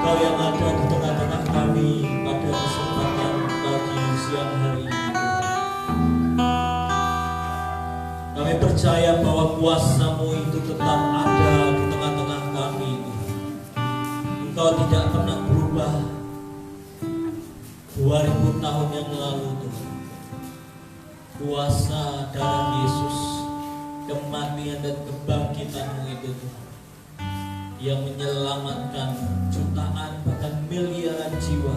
Engkau yang ada di tengah-tengah kami pada kesempatan pagi siang hari ini. Kami percaya bahwa kuasa-Mu itu tetap ada di tengah-tengah kami. Engkau tidak pernah berubah 2000 tahun yang lalu Tuhan. Kuasa darah Yesus, kematian dan kebangkitan-Mu itu Tuhan, yang menyelamatkan jutaan bahkan miliaran jiwa.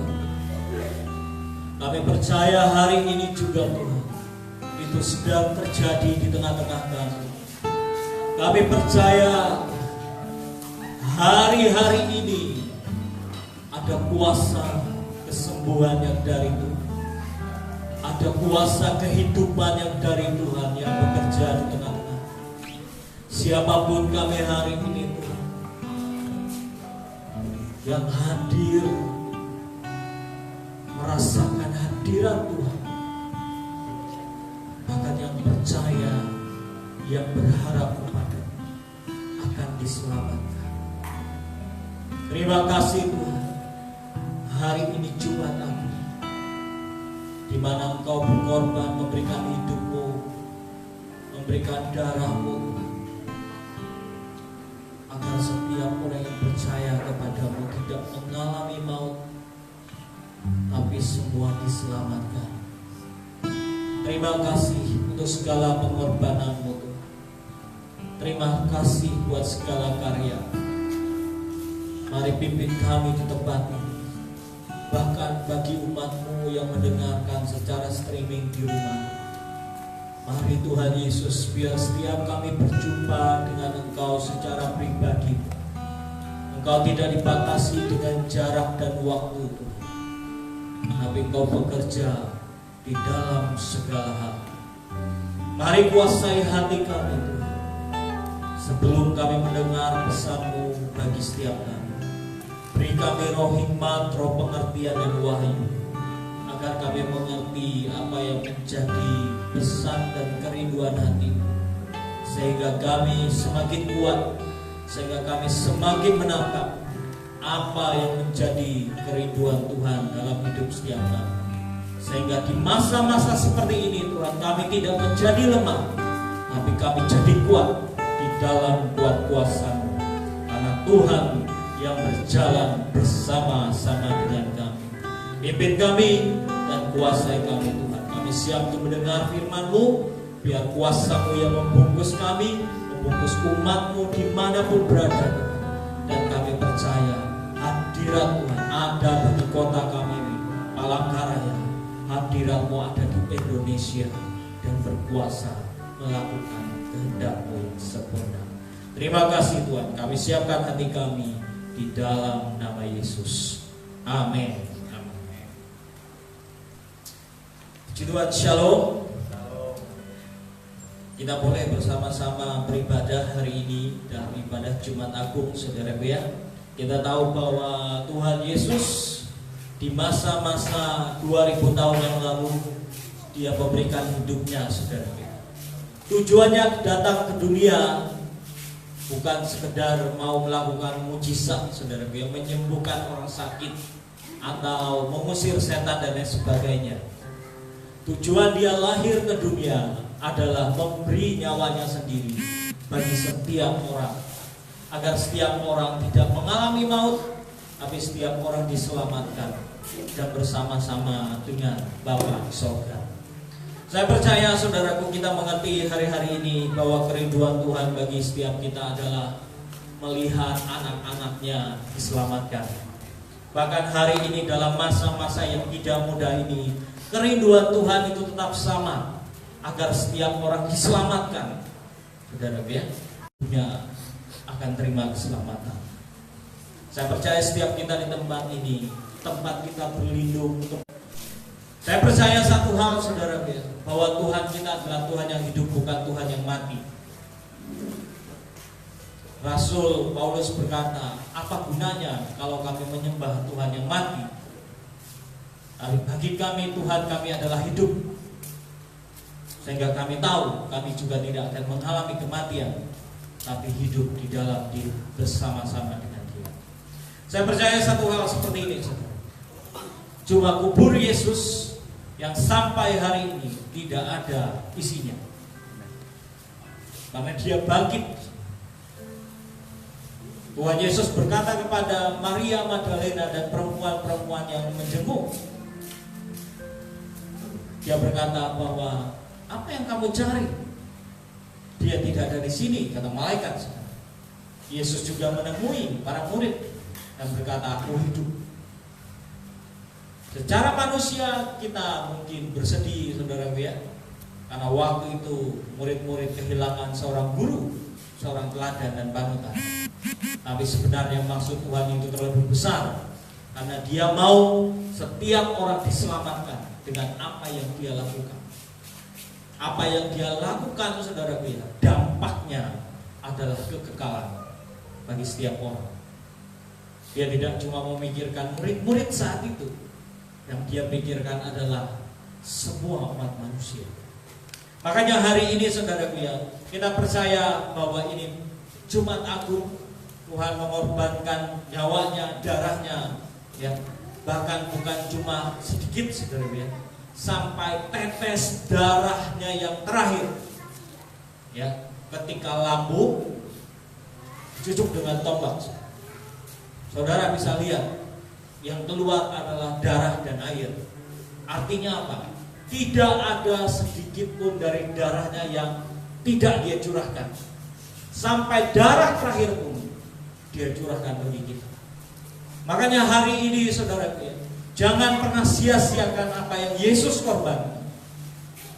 Kami percaya hari ini juga Tuhan, itu sedang terjadi di tengah-tengah kami. Kami percaya hari-hari ini ada kuasa kesembuhan yang dari Tuhan, ada kuasa kehidupan yang dari Tuhan yang bekerja di tengah-tengah. Siapapun kami hari ini Tuhan, yang hadir merasakan hadirat Tuhan, bahkan yang percaya, yang berharap kepada akan diselamatkan. Terima kasih Tuhan. Hari ini Jumat Agung, di mana Engkau berkorban memberikan hidup-Mu, memberikan darah-Mu, agar setiap orang yang percaya kepada-Mu tidak mengalami maut, tapi semua diselamatkan. Terima kasih untuk segala pengorbanan-Mu Tuhan. Terima kasih buat segala karya. Mari pimpin kami di tempat ini. Bahkan bagi umat-Mu yang mendengarkan secara streaming di rumah, mari Tuhan Yesus, biar setiap kami berjumpa dengan Engkau secara pribadi, Engkau tidak dibatasi dengan jarak dan waktu Tuhan, tapi Engkau bekerja di dalam segala hal. Mari kuasai hati kami Tuhan, sebelum kami mendengar pesan-Mu bagi setiap kami. Beri kami roh hikmat, roh pengertian dan wahyu, agar kami mengerti apa yang menjadi pesan dan kerinduan hati, sehingga kami semakin kuat, sehingga kami semakin menangkap apa yang menjadi kerinduan Tuhan dalam hidup setiap kami. Sehingga di masa-masa seperti ini Tuhan, kami tidak menjadi lemah, tapi kami jadi kuat di dalam kuat kuasa-Mu, karena Tuhan yang berjalan bersama-sama dengan kami. Pimpin kami dan kuasai kami Tuhan. Kami siap untuk mendengar firman-Mu. Biar kuasa-Mu yang membungkus kami, membungkus umat-Mu dimanapun berada Tuhan. Dan kami percaya hadirat Tuhan ada bagi kota kami ini, Palangkaraya. Hadirat-Mu ada di Indonesia dan berkuasa melakukan kehendak-Mu yang sempurna. Terima kasih Tuhan. Kami siapkan hati kami di dalam nama Yesus. Amin. Amin. Puji Tuhan, shalom. Kita boleh bersama-sama beribadah hari ini dalam ibadah Jumat Agung, saudara-saudara ya. Kita tahu bahwa Tuhan Yesus di masa-masa 2000 tahun yang lalu, Dia memberikan hidupnya, saudara-saudara. Tujuannya datang ke dunia bukan sekedar mau melakukan mujizat, saudara, yang menyembuhkan orang sakit atau mengusir setan dan lain sebagainya. Tujuan Dia lahir ke dunia adalah memberi nyawanya sendiri bagi setiap orang, agar setiap orang tidak mengalami maut, tapi setiap orang diselamatkan dan bersama-sama dengan Bapa di sorga. Saya percaya saudaraku, kita mengerti hari-hari ini bahwa kerinduan Tuhan bagi setiap kita adalah melihat anak-anaknya diselamatkan. Bahkan hari ini dalam masa-masa yang tidak mudah ini, kerinduan Tuhan itu tetap sama, agar setiap orang diselamatkan. Saudara ya, dunia akan terima keselamatan. Saya percaya setiap kita di tempat ini, tempat kita berlindung untuk. Saya percaya satu hal, saudara, bahwa Tuhan kita adalah Tuhan yang hidup, bukan Tuhan yang mati. Rasul Paulus berkata, apa gunanya kalau kami menyembah Tuhan yang mati? Tapi bagi kami Tuhan kami adalah hidup, sehingga kami tahu kami juga tidak akan mengalami kematian, tapi hidup di dalam diri bersama-sama dengan Dia. Saya percaya satu hal seperti ini, saudara. Cuma kubur Yesus yang sampai hari ini tidak ada isinya, karena dia bangkit. Tuhan Yesus berkata kepada Maria Magdalena dan perempuan-perempuan yang menjenguk, dia berkata bahwa apa yang kamu cari? Dia tidak ada di sini, kata malaikat. Yesus juga menemui para murid dan berkata, aku hidup. Secara manusia kita mungkin bersedih, saudara ya, karena waktu itu murid-murid kehilangan seorang guru, seorang teladan dan panutan. Tapi sebenarnya maksud Tuhan itu terlebih besar, karena dia mau setiap orang diselamatkan dengan apa yang dia lakukan. Apa yang dia lakukan, saudara ya, dampaknya adalah kekekalan bagi setiap orang. Dia tidak cuma memikirkan murid-murid saat itu, yang dia pikirkan adalah semua umat manusia. Makanya hari ini, saudara ya, kita percaya bahwa ini Jumat Agung. Tuhan mengorbankan nyawanya, darahnya, ya, bahkan bukan cuma sedikit, saudara ya, sampai tetes darahnya yang terakhir, ya, ketika lambung dicucuk dengan tombak. Saudara bisa lihat, yang keluar adalah darah dan air. Artinya apa? Tidak ada sedikit pun dari darahnya yang tidak dia curahkan. Sampai darah terakhir pun dia curahkan bagi kita. Makanya hari ini, saudara, jangan pernah sia-siakan apa yang Yesus korban.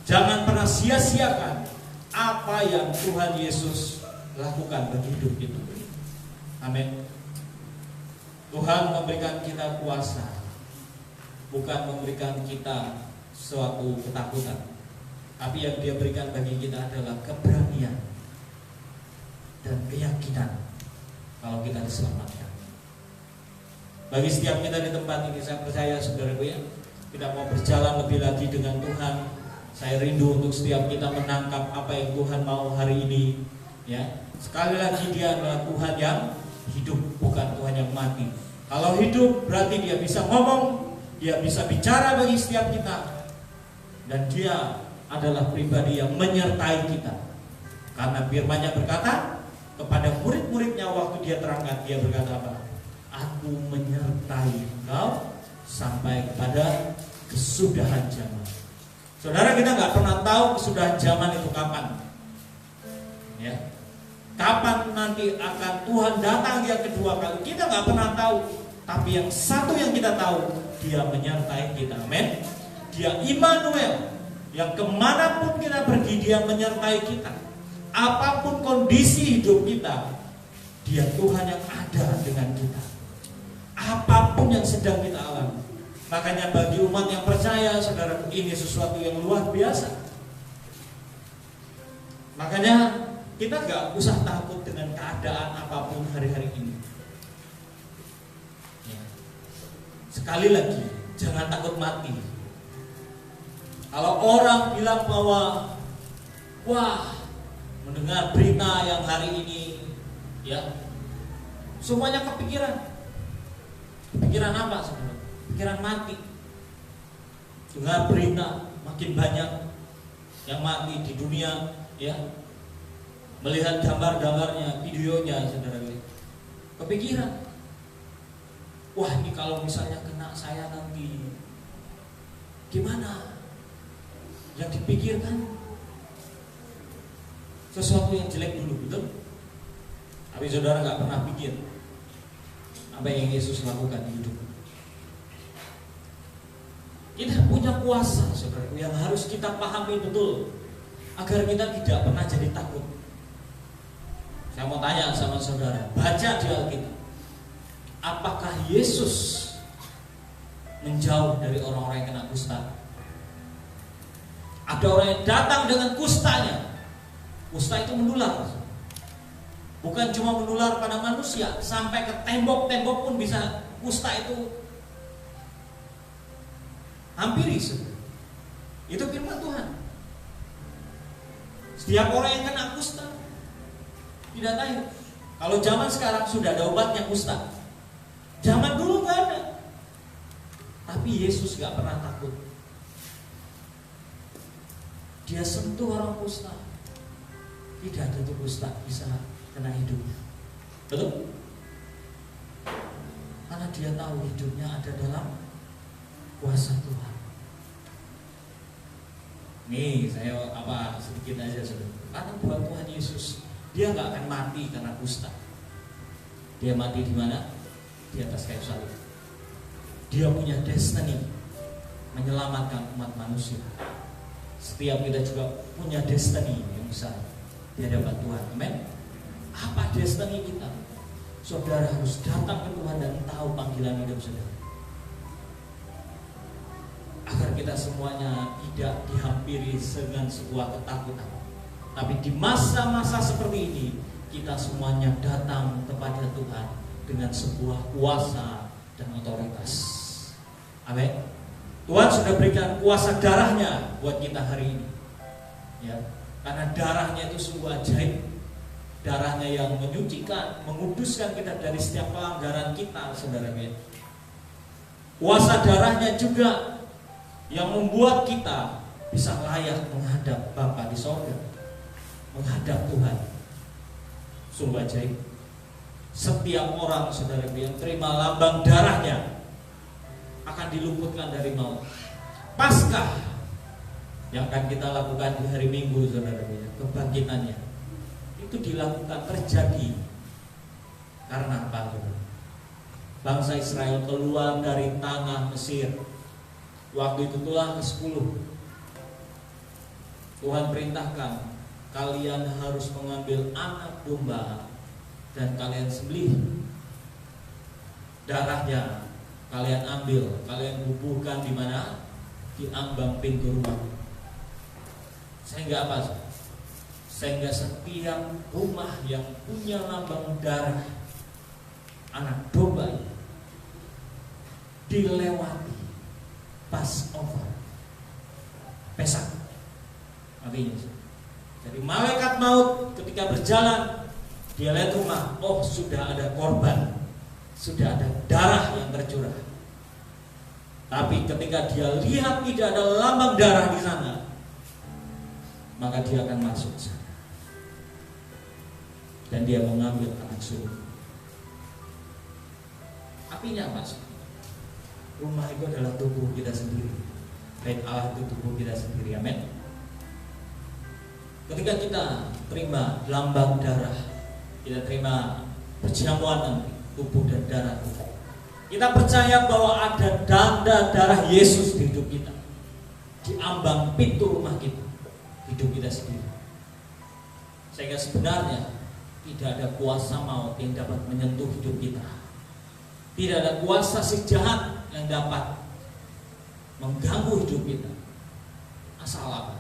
Jangan pernah sia-siakan apa yang Tuhan Yesus lakukan bagi hidup kita. Amin. Tuhan memberikan kita kuasa, bukan memberikan kita suatu ketakutan, tapi yang Dia berikan bagi kita adalah keberanian dan keyakinan kalau kita diselamatkan. Bagi setiap kita di tempat ini, saya percaya, saudaraku ya, kita mau berjalan lebih lagi dengan Tuhan. Saya rindu untuk setiap kita menangkap apa yang Tuhan mau hari ini, ya. Sekali lagi, Dia adalah Tuhan yang hidup, bukan Tuhan yang mati. Kalau hidup berarti Dia bisa ngomong, Dia bisa bicara bagi setiap kita, dan Dia adalah pribadi yang menyertai kita. Karena firman-Nya berkata kepada murid-muridnya waktu Dia terangkat, Dia berkata apa? Aku menyertai engkau sampai kepada kesudahan zaman. Saudara, kita nggak pernah tahu kesudahan zaman itu kapan, ya. Kapan nanti akan Tuhan datang yang kedua kali, kita nggak pernah tahu. Tapi yang satu yang kita tahu, Dia menyertai kita. Amin. Dia Immanuel, yang kemanapun kita pergi, Dia menyertai kita. Apapun kondisi hidup kita, Dia Tuhan yang ada dengan kita. Apapun yang sedang kita alami. Makanya bagi umat yang percaya, saudara, ini sesuatu yang luar biasa. Makanya kita gak usah takut dengan keadaan apapun hari-hari ini. Ya. Sekali lagi, jangan takut mati. Kalau orang bilang bahwa, wah, mendengar berita yang hari ini, ya, semuanya kepikiran. Pikiran apa, saudara? Pikiran mati. Dengar berita makin banyak yang mati di dunia, ya. Melihat gambar-gambarnya, videonya, saudara. Kepikiran. Wah, ini kalau misalnya kena saya nanti gimana? Yang dipikirkan sesuatu yang jelek dulu, betul? Tapi saudara nggak pernah pikir apa yang Yesus lakukan di hidup. Kita punya kuasa, saudara, yang harus kita pahami betul agar kita tidak pernah jadi takut. Saya mau tanya sama saudara, baca di Alkitab, apakah Yesus menjauh dari orang-orang yang kena kusta? Ada orang yang datang dengan kustanya. Kusta itu menular. Bukan cuma menular pada manusia, sampai ke tembok-tembok pun bisa kusta itu hampiri. Itu firman Tuhan. Setiap orang yang kena kusta tidak tahu. Kalau zaman sekarang sudah ada obatnya kusta. Zaman dulu nggak ada. Tapi Yesus nggak pernah takut. Dia sentuh orang kusta, tidak ada tuh kusta bisa kena hidupnya. Betul? Karena dia tahu hidupnya ada dalam kuasa Tuhan. Nih saya sedikit aja saudara. Karena buat Tuhan Yesus, dia nggak akan mati karena kusta. Dia mati di mana? Di atas kayu salib. Dia punya destiny menyelamatkan umat manusia. Setiap kita juga punya destiny yang besar di hadapan Tuhan. Amin. Apa destiny kita? Saudara harus datang ke Tuhan dan tahu panggilan hidup saudara. Agar kita semuanya tidak dihampiri dengan sebuah ketakutan. Tapi di masa-masa seperti ini, kita semuanya datang kepada Tuhan dengan sebuah kuasa dan otoritas. Amin. Tuhan sudah berikan kuasa darahnya buat kita hari ini, ya, karena darahnya itu sungguh ajaib. Darahnya yang menyucikan, menguduskan kita dari setiap pelanggaran kita, saudara. Kuasa darahnya juga yang membuat kita bisa layak menghadap Bapa di sorga, menghadap Tuhan. Sungguh ajaib. Setiap orang, saudara, yang terima lambang darahnya akan diluputkan dari maut. Paskah yang akan kita lakukan di hari Minggu, saudara, kebangkitannya itu dilakukan terjadi karena apa? Bangsa Israel keluar dari tanah Mesir. Waktu itu tulah ke-10. Tuhan perintahkan, kalian harus mengambil anak domba dan kalian sembelih. Darahnya kalian ambil, kalian bubuhkan di mana? Di ambang pintu rumah. Sehingga apa? Sehingga setiap rumah yang punya lambang darah anak domba dilewati Passover, Pesak. Artinya, jadi malaikat maut ketika berjalan, dia lihat rumah, oh sudah ada korban, sudah ada darah yang tercurah. Tapi ketika dia lihat tidak ada lambang darah di sana, maka dia akan masuk sana. Dan dia mengambil anak sulung. Artinya apa? Rumah itu adalah tubuh kita sendiri. Bait Allah itu tubuh kita sendiri. Amin. Ketika kita terima lambang darah, kita terima perjamuan nanti tubuh dan darah kita, kita percaya bahwa ada tanda darah Yesus di hidup kita, di ambang pintu rumah kita, hidup kita sendiri. Sehingga sebenarnya tidak ada kuasa maut yang dapat menyentuh hidup kita. Tidak ada kuasa si jahat yang dapat mengganggu hidup kita. Asal apa?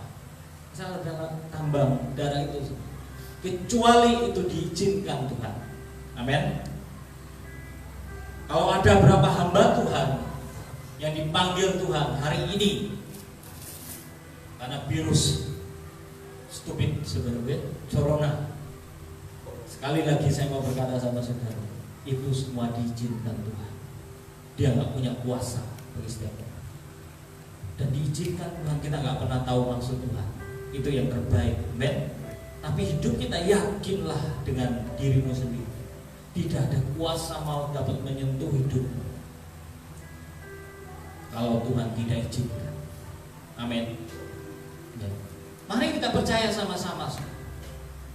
Asal ada tambang darah itu, kecuali itu diizinkan Tuhan. Amin. Kalau ada berapa hamba Tuhan yang dipanggil Tuhan hari ini karena virus stupid sebenarnya, corona. Sekali lagi saya mau berkata sama saudara, itu semua diizinkan Tuhan. Dia nggak punya kuasa bagi setiap orang. Dan diizinkan Tuhan, kita nggak pernah tahu maksud Tuhan. Itu yang terbaik, amen. Tapi hidup kita yakinlah dengan dirimu sendiri. Tidak ada kuasa maut dapat menyentuh hidupmu kalau Tuhan tidak izinkan. Amin. Ya. Mari kita percaya sama-sama.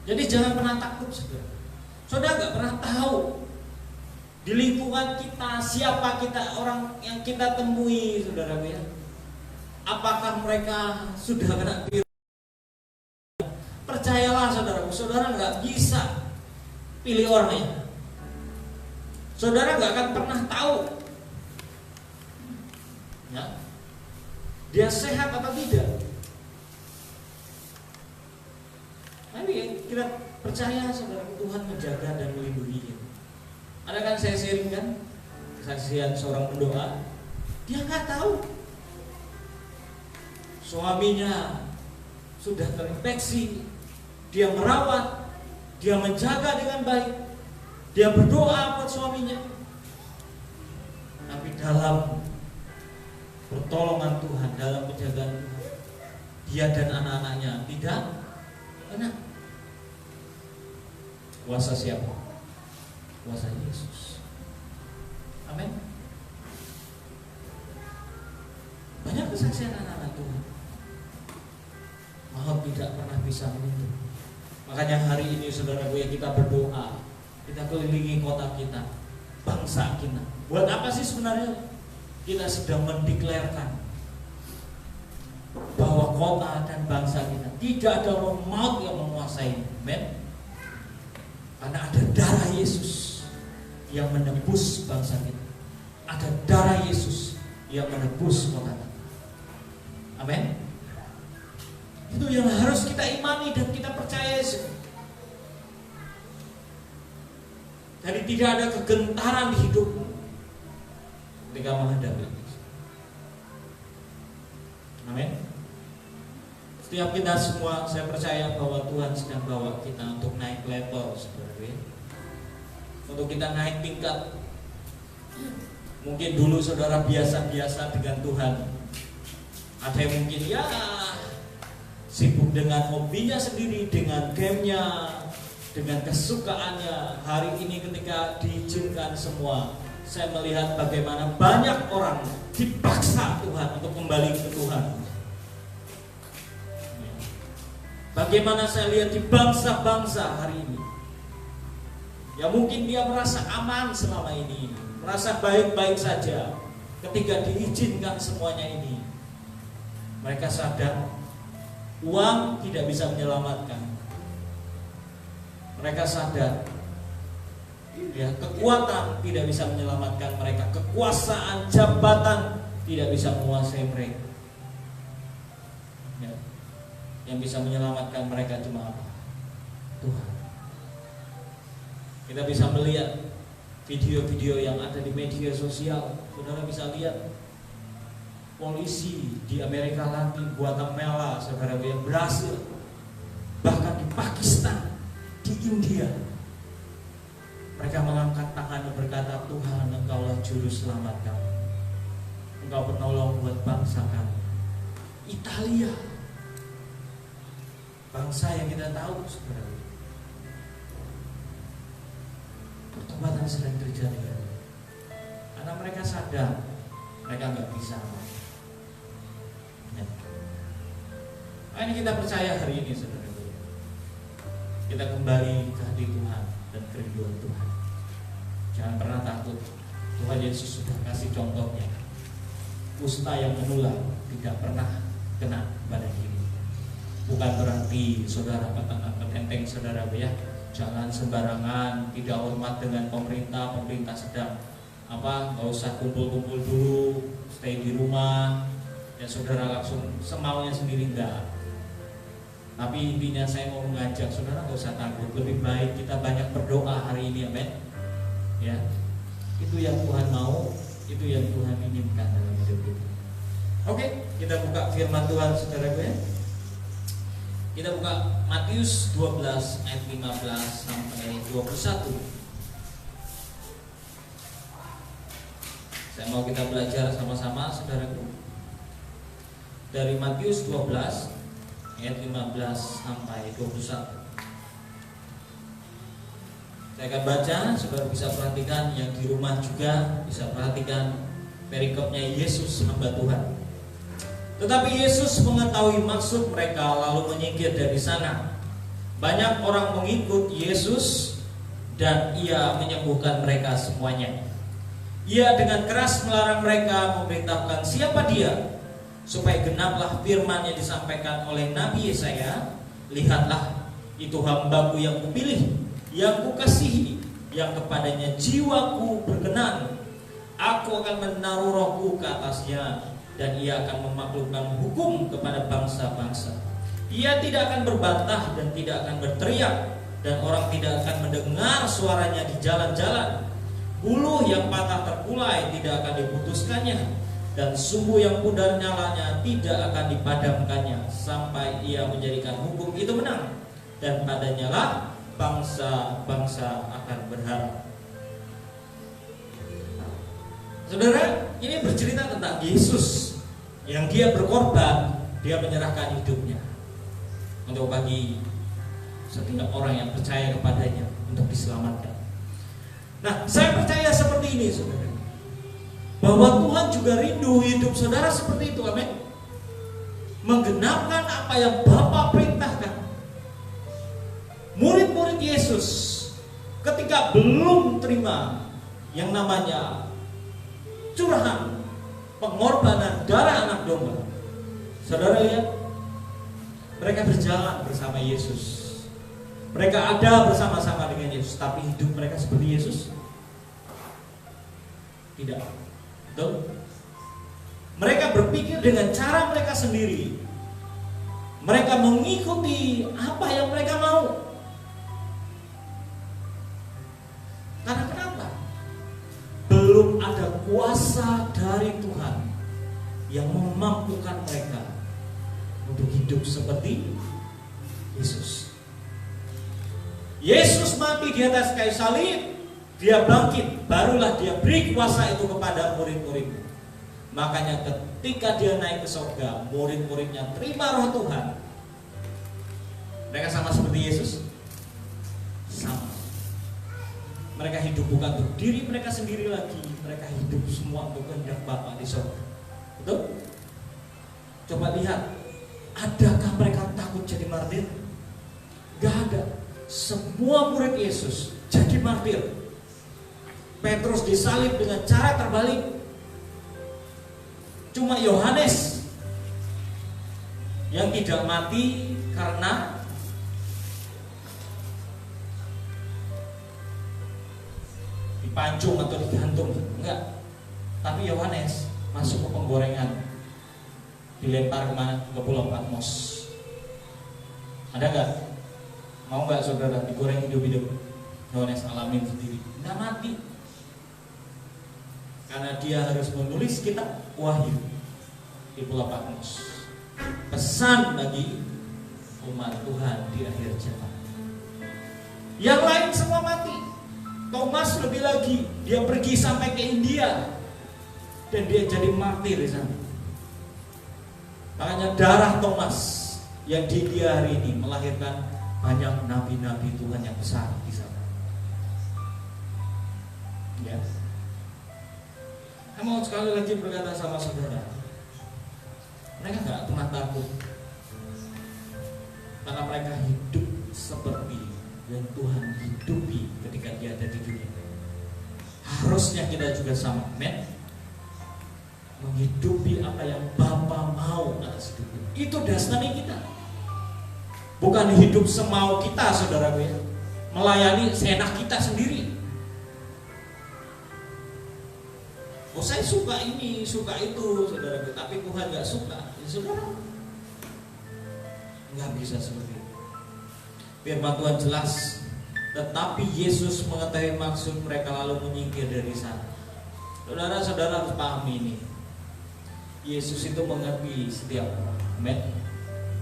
Jadi jangan pernah takut, saudara. Saudara nggak pernah tahu di lingkungan kita siapa orang yang kita temui, saudara ya. Apakah mereka sudah kena virus? Percayalah saudara, saudara nggak bisa pilih orangnya. Saudara nggak akan pernah tahu, ya, dia sehat atau tidak. Tapi kita percaya saudara, Tuhan menjaga dan melindungi kita. Ada kan saya sharingkan kesaksian seorang pendoa, dia nggak tahu suaminya sudah terinfeksi, dia merawat, dia menjaga dengan baik, dia berdoa buat suaminya. tapi dalam pertolongan Tuhan, dalam penjagaan Tuhan, dia dan anak-anaknya tidak kena. Kuasa siapa? Kuasa Yesus. Amin. Banyak kesaksian anak-anak Tuhan. Maut tidak pernah bisa menyentuh. Makanya hari ini saudaraku, ya, kita berdoa, kita kelilingi kota kita, bangsa kita. Buat apa sih sebenarnya? Kita sedang mendeklarkan bahwa kota dan bangsa kita tidak ada roh maut yang menguasai. Amen. Karena ada darah Yesus yang menebus bangsa kita. Ada darah Yesus yang menebus kota kita. Amin. Itu yang harus kita imani dan kita percaya. Jadi tidak ada kegentaran di hidupmu ketika menghadapi itu. Amin. Setiap kita semua, saya percaya bahwa Tuhan sedang bawa kita untuk naik level, saudara. Untuk kita naik tingkat. Mungkin dulu saudara biasa-biasa dengan Tuhan. Ada yang mungkin ya sibuk dengan hobinya sendiri, dengan gamenya, dengan kesukaannya. Hari ini ketika diizinkan semua, saya melihat bagaimana banyak orang dipaksa Tuhan untuk kembali ke Tuhan. Bagaimana saya lihat di bangsa-bangsa hari ini, ya mungkin dia merasa aman selama ini, merasa baik-baik saja. Ketika diizinkan semuanya ini, mereka sadar uang tidak bisa menyelamatkan. Mereka sadar ya, kekuatan tidak bisa menyelamatkan mereka. Kekuasaan, jabatan tidak bisa menguasai mereka. Ya. Yang bisa menyelamatkan mereka cuma apa? Tuhan. Kita bisa melihat video-video yang ada di media sosial. Saudara bisa lihat polisi di Amerika Latin, Guatemala, saudara, yang berhasil, bahkan di Pakistan, di India, mereka mengangkat tangan dan berkata, Tuhan, Engkaulah juru selamat kami, Engkau penolong buat bangsa kami. Italia, bangsa yang kita tahu, saudara, pertobatan sedang terjadi karena mereka sadar mereka nggak bisa. Nah, ini kita percaya hari ini, saudara, kita kembali ke hati Tuhan dan kerinduan Tuhan. Jangan pernah takut. Tuhan Yesus sudah kasih contohnya. Kusta yang menular tidak pernah kena pada diri. Bukan berarti saudara enteng, saudara, ya. Jangan sembarangan, tidak hormat dengan pemerintah. Pemerintah sedang nggak usah kumpul-kumpul dulu, stay di rumah. Ya saudara langsung semaunya sendiri, enggak. Tapi intinya saya mau mengajak saudara nggak usah takut. Lebih baik kita banyak berdoa hari ini, amin. Ya, itu yang Tuhan mau, itu yang Tuhan inginkan dalam hidup kita. Oke, kita buka firman Tuhan, saudara gue. Kita buka Matius 12 ayat 15 sampai 21. Saya mau kita belajar sama-sama, saudaraku. Dari Matius 12 ayat 15 sampai 21. Saya akan baca, saudara bisa perhatikan, yang di rumah juga bisa perhatikan perikopnya Yesus hamba Tuhan. Tetapi Yesus mengetahui maksud mereka lalu menyingkir dari sana. Banyak orang mengikut Yesus dan ia menyembuhkan mereka semuanya. Ia dengan keras melarang mereka, memerintahkan siapa dia, supaya genaplah firman yang disampaikan oleh Nabi Yesaya. Lihatlah, itu hambaku yang kupilih, yang kukasihi, yang kepadanya jiwaku berkenan. Aku akan menaruh rohku ke atasnya, dan ia akan memaklumkan hukum kepada bangsa-bangsa. Ia tidak akan berbantah dan tidak akan berteriak, dan orang tidak akan mendengar suaranya di jalan-jalan. Buluh yang patah terkulai tidak akan diputuskannya, dan sumbu yang pudar nyalanya tidak akan dipadamkannya, sampai ia menjadikan hukum itu menang, dan padanya lah bangsa-bangsa akan berharap. Saudara, ini bercerita tentang Yesus yang dia berkorban, dia menyerahkan hidupnya untuk bagi setiap orang yang percaya kepadanya untuk diselamatkan. Nah, saya percaya seperti ini, saudara, bahwa Tuhan juga rindu hidup saudara seperti itu, amin. Menggenapkan apa yang Bapa perintahkan. Murid-murid Yesus ketika belum terima yang namanya curahan pengorbanan darah anak domba, saudara lihat, mereka berjalan bersama Yesus. Mereka ada bersama-sama dengan Yesus, tapi hidup mereka seperti Yesus? Tidak. Betul? Mereka berpikir dengan cara mereka sendiri. Mereka mengikuti apa yang mereka mau. Karena kenapa? Belum ada kuasa dari Tuhan yang memampukan mereka untuk hidup seperti Yesus. Yesus mati di atas kayu salib, dia bangkit, barulah dia beri kuasa itu kepada murid-muridnya. Makanya ketika dia naik ke surga, murid-muridnya terima roh Tuhan. Mereka sama seperti Yesus? Sama. Mereka hidup bukan untuk diri mereka sendiri lagi, mereka hidup semua untuk kehendak Bapa di surga. Betul? Coba lihat, adakah mereka takut jadi martir? Gak ada. Semua murid Yesus jadi martir. Petrus disalib dengan cara terbalik. Cuma Yohanes yang tidak mati karena dipancung atau digantung, enggak. Tapi Yohanes masuk ke penggorengan, dilempar kemana? Ke Pulau Patmos. Ada nggak? Mau nggak saudara digoreng hidup-hidup? Yohanes alamin sendiri, nggak mati, karena dia harus menulis kitab Wahyu di Pulau Patmos, pesan bagi umat Tuhan di akhir zaman. Yang lain semua mati. Thomas lebih lagi, dia pergi sampai ke India dan dia jadi martir di sana. Makanya darah Thomas yang di India hari ini melahirkan banyak nabi-nabi Tuhan yang besar di sana. Ya. Saya mau sekali lagi berkata sama saudara, mereka nggak pernah takut karena mereka hidup seperti yang Tuhan hidupi ketika dia ada di dunia. Harusnya kita juga sama, men, menghidupi apa yang Bapa mau atas hidup kita. Itu dasarnya kita. Bukan hidup semau kita, saudara gue, melayani seenak kita sendiri. Oh, saya suka ini, suka itu, saudara gue, tapi Tuhan gak suka. Ya, saudara, nggak bisa seperti itu. Firman Tuhan jelas, tetapi Yesus mengetahui maksud mereka lalu menyingkir dari sana. Saudara-saudara harus pahami ini. Yesus itu mengerti setiap orang, amen.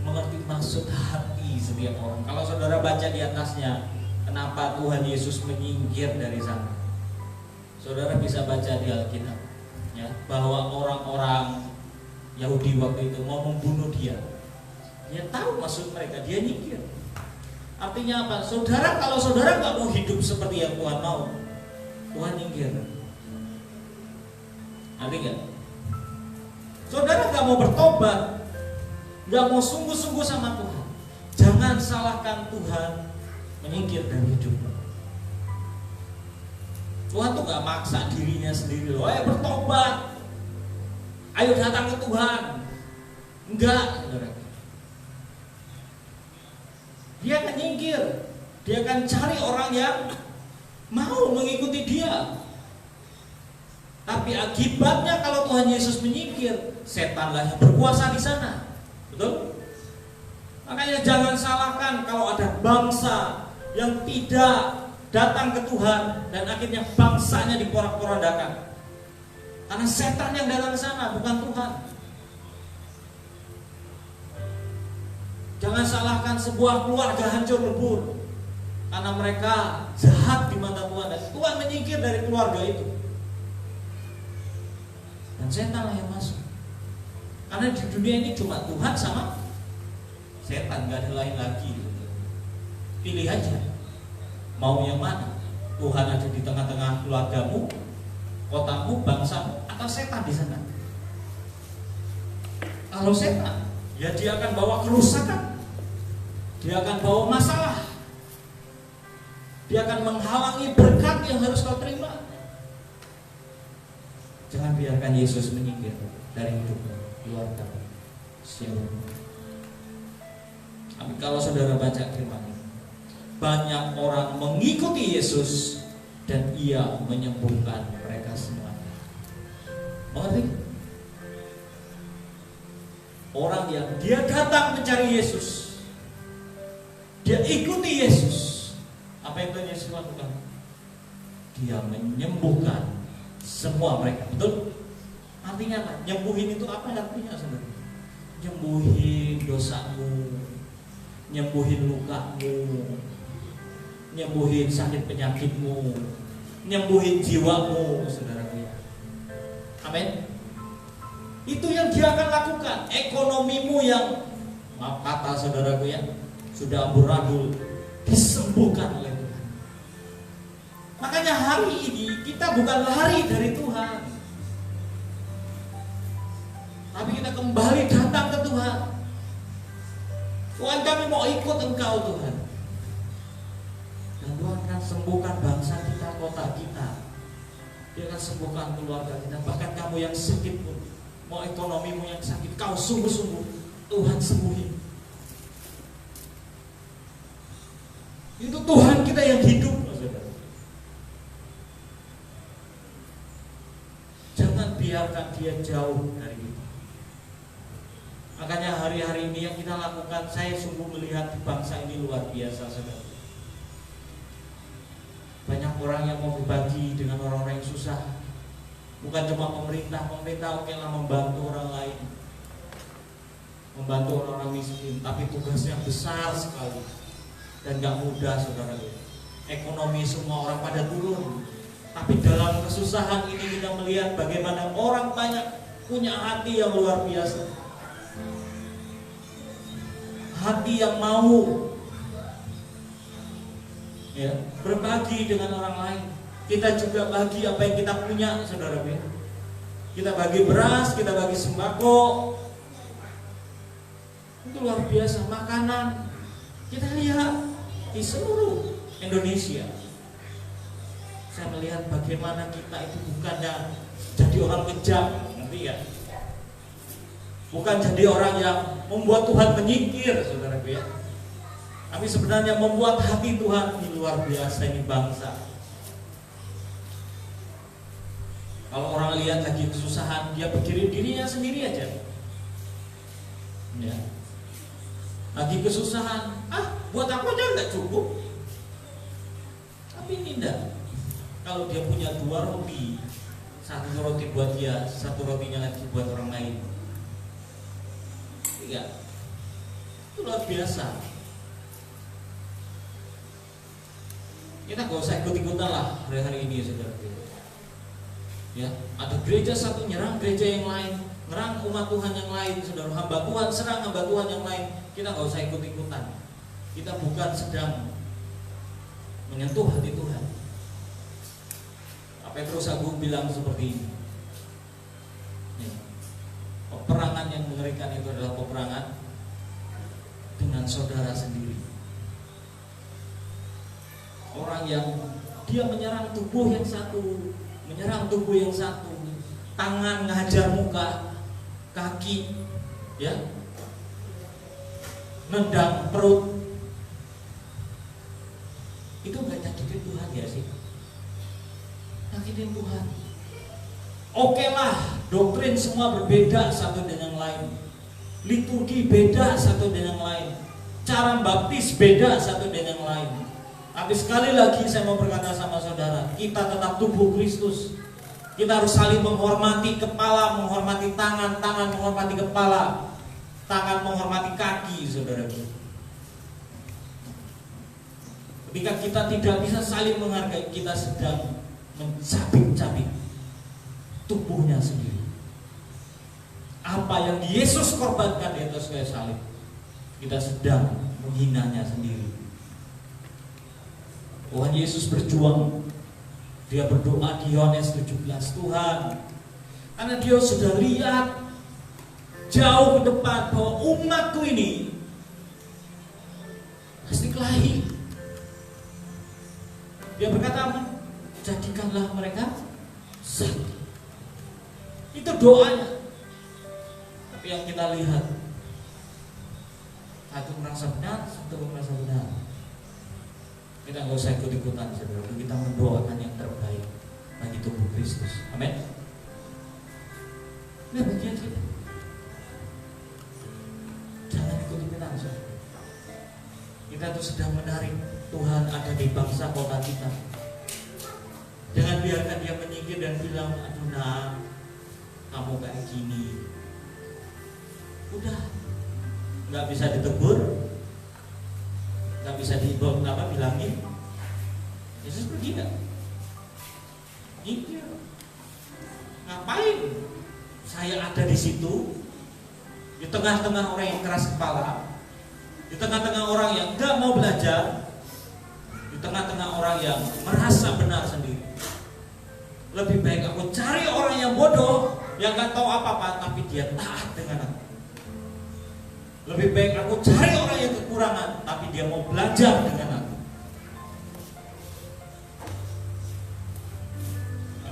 Mengerti maksud hati setiap orang. Kalau saudara baca di atasnya, kenapa Tuhan Yesus menyingkir dari sana, saudara bisa baca di Alkitab, ya, bahwa orang-orang Yahudi waktu itu mau membunuh dia. Dia tahu maksud mereka, dia nyingkir. Artinya apa? Saudara, kalau saudara nggak mau hidup seperti yang Tuhan mau, Tuhan nyingkir. Artinya nggak? Saudara nggak mau bertobat, nggak mau sungguh-sungguh sama Tuhan, jangan salahkan Tuhan menyingkir dari hidup. Tuhan tuh nggak maksa dirinya sendiri loh, ayo bertobat, ayo datang ke Tuhan. Enggak, saudara. Dia akan nyingkir, dia akan cari orang yang mau mengikuti dia. Tapi akibatnya kalau Tuhan Yesus menyingkir, setanlah yang berkuasa di sana. Betul? Makanya jangan salahkan kalau ada bangsa yang tidak datang ke Tuhan dan akhirnya bangsanya diporak-porandakan. Karena setan yang datang ke sana, bukan Tuhan. Jangan salahkan sebuah keluarga hancur lebur karena mereka jahat di mata Tuhan dan Tuhan menyingkir dari keluarga itu. Dan setan lah yang masuk. Karena di dunia ini cuma Tuhan sama setan, gak ada lain lagi. Pilih aja, mau yang mana? Tuhan ada di tengah-tengah keluargamu, kotamu, bangsamu, atau setan di sana? Kalau setan, ya dia akan bawa kerusakan, dia akan bawa masalah, dia akan menghalangi berkat yang harus kau terima. Jangan biarkan Yesus menyingkir dari hidupmu, keluarga, siapa. Tapi kalau saudara baca firman ini, banyak orang mengikuti Yesus dan ia menyembuhkan mereka semuanya. Mengerti? Orang yang dia datang mencari Yesus, dia ikuti Yesus. Apa yang Tuhan Yesus lakukan? Dia menyembuhkan semua mereka. Betul? Artinya apa? Nyembuhin itu apa artinya saudara? Nyembuhin dosamu, nyembuhin lukamu, nyembuhin sakit penyakitmu, nyembuhin jiwamu, saudaraku ya. Amin. Itu yang dia akan lakukan. Ekonomimu yang, maaf kata saudaraku ya, sudah amburadul, disembuhkan oleh Tuhan. Makanya hari ini kita bukan lari dari Tuhan, tapi kita kembali datang ke Tuhan. Tuhan, kami mau ikut Engkau Tuhan. Dan Tuhan akan sembuhkan bangsa kita, kota kita. Dia akan sembuhkan keluarga kita. Bahkan kamu yang sakit pun, mau ekonomimu yang sakit, kau sungguh-sungguh Tuhan sembuhin. Itu Tuhan kita yang hidup, saudara. Jangan biarkan dia jauh dari kita. Makanya hari-hari ini yang kita lakukan, saya sungguh melihat bangsa ini luar biasa, saudara. Banyak orang yang mau berbagi dengan orang-orang yang susah. Bukan cuma pemerintah oke lah membantu orang lain, membantu orang-orang miskin, tapi tugasnya besar sekali dan gak mudah, saudara. Ekonomi semua orang pada turun, tapi dalam kesusahan ini kita melihat bagaimana orang banyak punya hati yang luar biasa, hati yang mau ya berbagi dengan orang lain. Kita juga bagi apa yang kita punya, saudara. Kita bagi beras, kita bagi sembako. Itu luar biasa. Makanan kita lihat di seluruh Indonesia. Saya melihat bagaimana kita itu bukannya jadi orang kejam, ngerti ya? Bukan jadi orang yang membuat Tuhan menyingkir, saudara ya. Tapi sebenarnya membuat hati Tuhan ini luar biasa, ini bangsa. Kalau orang lihat lagi kesusahan, dia pikirin dirinya sendiri aja. Ya. Lagi kesusahan, buat aku aja nggak cukup. Tapi ini enggak. Kalau dia punya 2 roti, 1 roti buat dia, 1 rotinya lagi buat orang lain. 3. Itu luar biasa. Kita gak usah ikut-ikutan lah hari-hari ini, saudara. Ya, ada gereja satu nyerang gereja yang lain, nyerang umat Tuhan yang lain, saudara. Hamba Tuhan serang hamba Tuhan yang lain. Kita gak usah ikut-ikutan. Kita bukan sedang menyentuh hati Tuhan. Petrus Agung bilang seperti ini. Ya, peperangan yang mengerikan itu adalah peperangan dengan saudara sendiri. Orang yang dia menyerang tubuh yang satu, menyerang tubuh yang satu, tangan ngajar muka, kaki, ya, nendang perut. Itu nggak nyakitin Tuhan ya sih? Nyakitin Tuhan. Oke lah, doktrin semua berbeda satu dengan yang lain, liturgi beda satu dengan yang lain, cara baptis beda satu dengan yang lain. Tapi sekali lagi saya mau berkata sama saudara, kita tetap tubuh Kristus. Kita harus saling menghormati kepala, menghormati tangan, tangan menghormati kepala, tangan menghormati kaki, saudara. Ketika kita tidak bisa saling menghargai, kita sedang mencabik-cabik tubuhnya sendiri. apa yang Yesus korbankan di atas kayu salib, kita sedang menghinanya sendiri. Tuhan Yesus berjuang. Dia berdoa di Yohanes 17, Tuhan, karena dia sudah lihat jauh ke depan bahwa umatku ini pasti kelahi. Dia berkata, jadikanlah mereka satu. Itu doanya. Tapi yang kita lihat, satu merasa benar, satu merasa benar. Kita nggak usah ikut-ikutan, saudara. Kita mendoakan yang terbaik bagi tubuh Kristus. Amin. Ini bagian kita. Jangan ikut-ikutan, saudara. Kita tuh sedang menarik Tuhan ada di bangsa kota kita. Jangan biarkan dia menyingkir dan bilang, aduh nah, kamu kayak gini. Udah, nggak bisa ditegur, nggak bisa bilangin. Yesus pergi nggak? Nyingkir. Ngapain? Saya ada di situ, di tengah-tengah orang yang keras kepala, di tengah-tengah orang yang nggak mau belajar, di tengah-tengah orang yang merasa benar sendiri. Lebih baik aku cari orang yang bodoh, yang nggak tahu apa-apa, tapi dia taat dengan aku. Lebih baik aku cari orang yang kekurangan, tapi dia mau belajar dengan aku.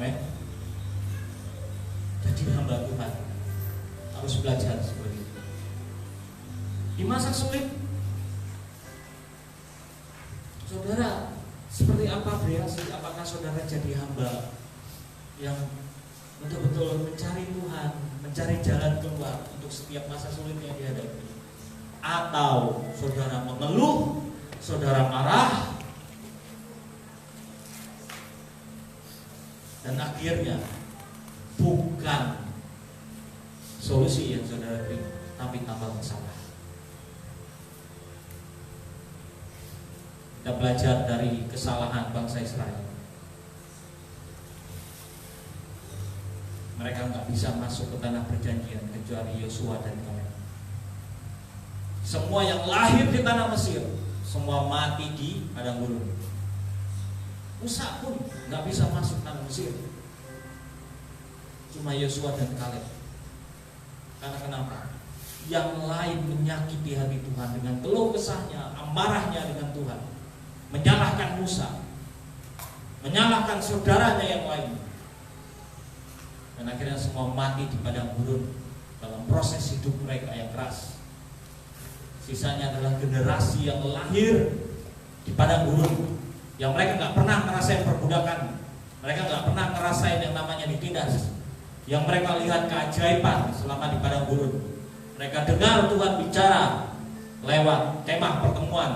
Amin. Jadi hamba Tuhan harus belajar seperti itu. Di masa sulit, saudara, seperti apa bereaksi? Apakah saudara jadi hamba yang betul-betul mencari Tuhan, mencari jalan keluar untuk setiap masa sulit yang dihadapi? Atau saudara mengeluh, saudara marah, dan akhirnya bukan solusi yang saudara beri, tapi tambah masalah. Kita belajar dari kesalahan bangsa Israel. Mereka nggak bisa masuk ke tanah perjanjian kecuali Yosua dan Kaleb. Semua yang lahir di tanah Mesir, semua mati di padang gurun. Musa pun nggak bisa masuk tanah Mesir. Cuma Yosua dan Kaleb. Karena kenapa? Yang lain menyakiti hati Tuhan dengan keluh kesahnya, amarahnya dengan Tuhan, menyalahkan Musa, menyalahkan saudaranya yang lain, dan akhirnya semua mati di padang gurun dalam proses hidup mereka yang keras. Sisanya adalah generasi yang lahir di padang gurun, yang mereka nggak pernah ngerasain perbudakan, mereka nggak pernah ngerasain yang namanya ditindas, yang mereka lihat keajaiban selama di padang gurun. Mereka dengar Tuhan bicara lewat kemah pertemuan.